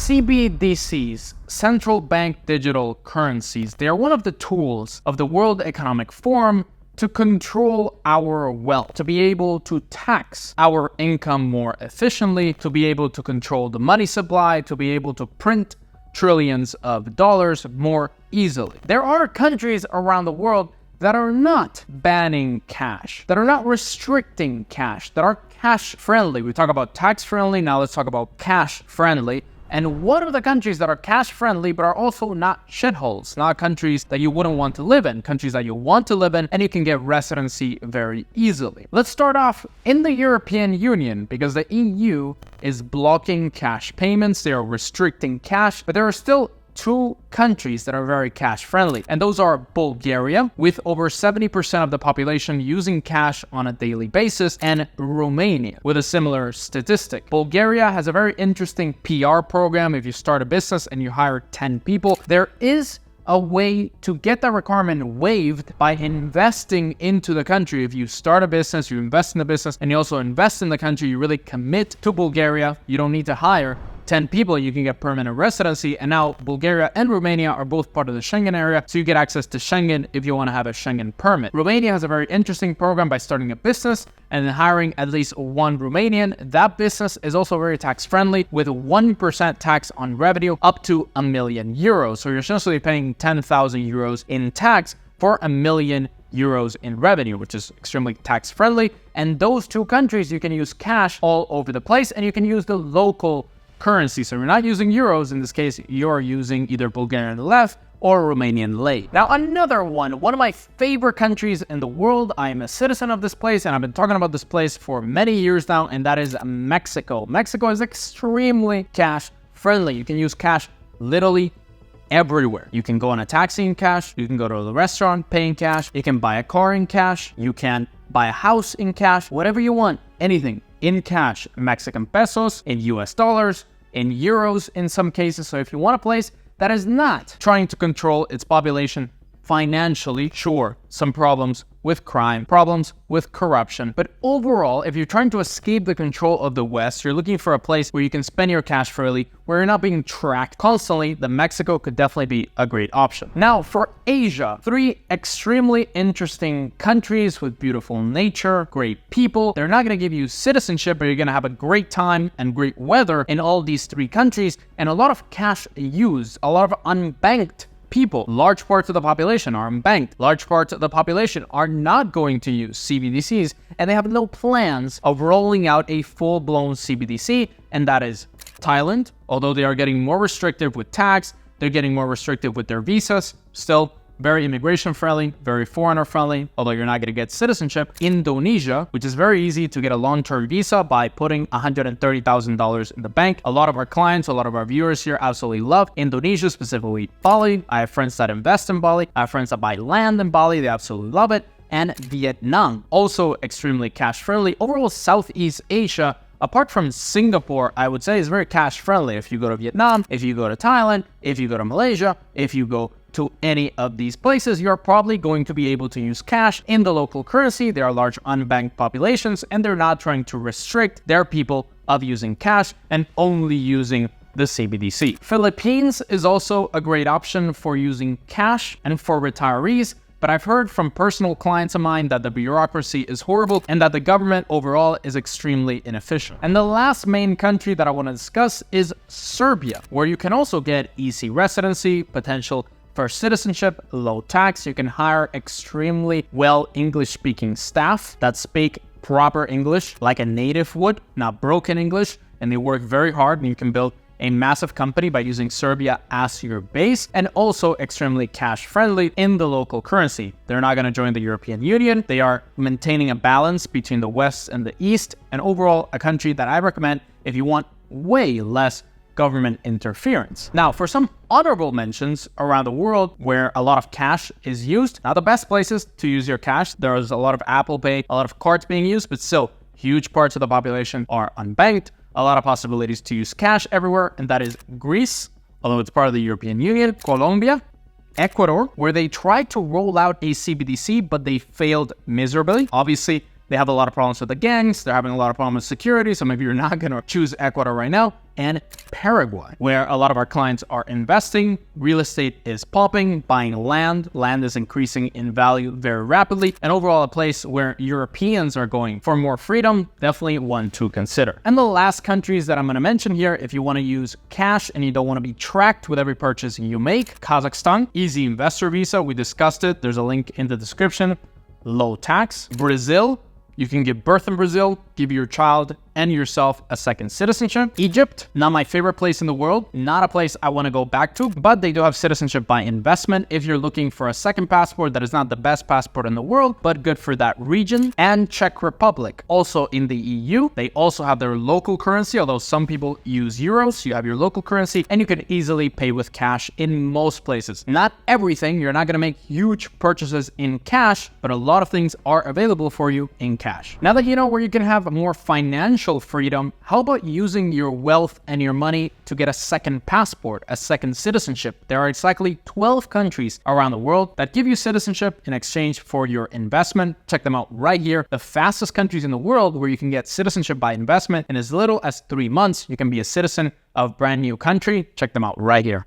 CBDCs, central bank digital currencies, they are one of the tools of the World Economic Forum to control our wealth, to be able to tax our income more efficiently, to be able to control the money supply, to be able to print trillions of dollars more easily. There are countries around the world that are not banning cash, that are not restricting cash, that are cash friendly. We talk about tax friendly, now let's talk about cash friendly. And what are the countries that are cash friendly but are also not shitholes, not countries that you wouldn't want to live in, countries that you want to live in and you can get residency very easily? Let's start off in the European Union, because the EU is blocking cash payments, they are restricting cash, but there are still two countries that are very cash friendly, and those are Bulgaria, with over 70% of the population using cash on a daily basis, and Romania, with a similar statistic. Bulgaria has a very interesting PR program. If you start a business and you hire 10 people, there is a way to get that requirement waived by investing into the country. If you start a business, you invest in the business, and you also invest in the country, you really commit to Bulgaria, you don't need to hire 10 people, you can get permanent residency. And now Bulgaria and Romania are both part of the Schengen area, so you get access to Schengen if you want to have a Schengen permit. Romania has a very interesting program by starting a business and then hiring at least one Romanian. That business is also very tax friendly, with 1% tax on revenue up to €1 million. So you're essentially paying 10,000 euros in tax for €1 million in revenue, which is extremely tax friendly. And those two countries, you can use cash all over the place, and you can use the local currency. So you're not using euros in this case, you're using either Bulgarian lev or Romanian lei. Now another one of my favorite countries in the world, I am a citizen of this place and I've been talking about this place for many years now, and that is Mexico. Mexico is extremely cash friendly. You can use cash literally everywhere. You can go on a taxi in cash, you can go to the restaurant pay in cash, you can buy a car in cash, you can buy a house in cash, whatever you want, anything in cash, Mexican pesos, in US dollars, in euros in some cases. So if you want a place that is not trying to control its population financially, sure, some problems with crime, problems with corruption, but overall, if you're trying to escape the control of the West, you're looking for a place where you can spend your cash freely, where you're not being tracked constantly, then Mexico could definitely be a great option. Now for Asia, three extremely interesting countries with beautiful nature, great people. They're not going to give you citizenship, but you're going to have a great time and great weather in all these three countries, and a lot of cash used, a lot of unbanked people. Large parts of the population are unbanked. Large parts of the population are not going to use CBDCs, and they have no plans of rolling out a full-blown CBDC, and that is Thailand. Although they are getting more restrictive with tax, they're getting more restrictive with their visas, still very immigration friendly, very foreigner friendly, although you're not going to get citizenship. Indonesia, which is very easy to get a long-term visa by putting $130,000 in the bank. A lot of our clients, a lot of our viewers here absolutely love Indonesia, specifically Bali. I have friends that invest in Bali. I have friends that buy land in Bali. They absolutely love it. And Vietnam, also extremely cash friendly. Overall, Southeast Asia, apart from Singapore, I would say is very cash friendly. If you go to Vietnam, if you go to Thailand, if you go to Malaysia, if you go to any of these places, you're probably going to be able to use cash in the local currency. There are large unbanked populations, and they're not trying to restrict their people of using cash and only using the CBDC. Philippines is also a great option for using cash and for retirees, but I've heard from personal clients of mine that the bureaucracy is horrible and that the government overall is extremely inefficient. And the last main country that I want to discuss is Serbia, where you can also get easy residency, potential for citizenship, low tax. You can hire extremely well English-speaking staff that speak proper English like a native would, not broken English, and they work very hard, and you can build a massive company by using Serbia as your base, and also extremely cash friendly in the local currency. They're not going to join the European Union. They are maintaining a balance between the West and the East, and overall a country that I recommend if you want way less government interference. Now, for some honorable mentions around the world where a lot of cash is used, not the best places to use your cash. There's a lot of Apple Pay, a lot of cards being used, but still huge parts of the population are unbanked. A lot of possibilities to use cash everywhere, and that is Greece, although it's part of the European Union, Colombia, Ecuador, where they tried to roll out a CBDC, but they failed miserably. Obviously, They have a lot of problems with the gangs. They're having a lot of problems with security. So maybe you're not going to choose Ecuador right now. And Paraguay, where a lot of our clients are investing. Real estate is popping, buying land. Land is increasing in value very rapidly. And overall, a place where Europeans are going for more freedom, definitely one to consider. And the last countries that I'm going to mention here, if you want to use cash and you don't want to be tracked with every purchase you make, Kazakhstan, easy investor visa. We discussed it. There's a link in the description. Low tax. Brazil, you can give birth in Brazil, give your child and yourself a second citizenship. Egypt, not my favorite place in the world, not a place I want to go back to, but they do have citizenship by investment if you're looking for a second passport that is not the best passport in the world, but good for that region. And Czech Republic, also in the EU, they also have their local currency, although some people use euros. You have your local currency and you can easily pay with cash in most places. Not everything, you're not going to make huge purchases in cash, but a lot of things are available for you in cash. Now that you know where you can have more financial freedom, how about using your wealth and your money to get a second passport, a second citizenship? There are exactly 12 countries around the world that give you citizenship in exchange for your investment. Check them out right here. The fastest countries in the world where you can get citizenship by investment in as little as 3 months. You can be a citizen of brand new country. Check them out right here.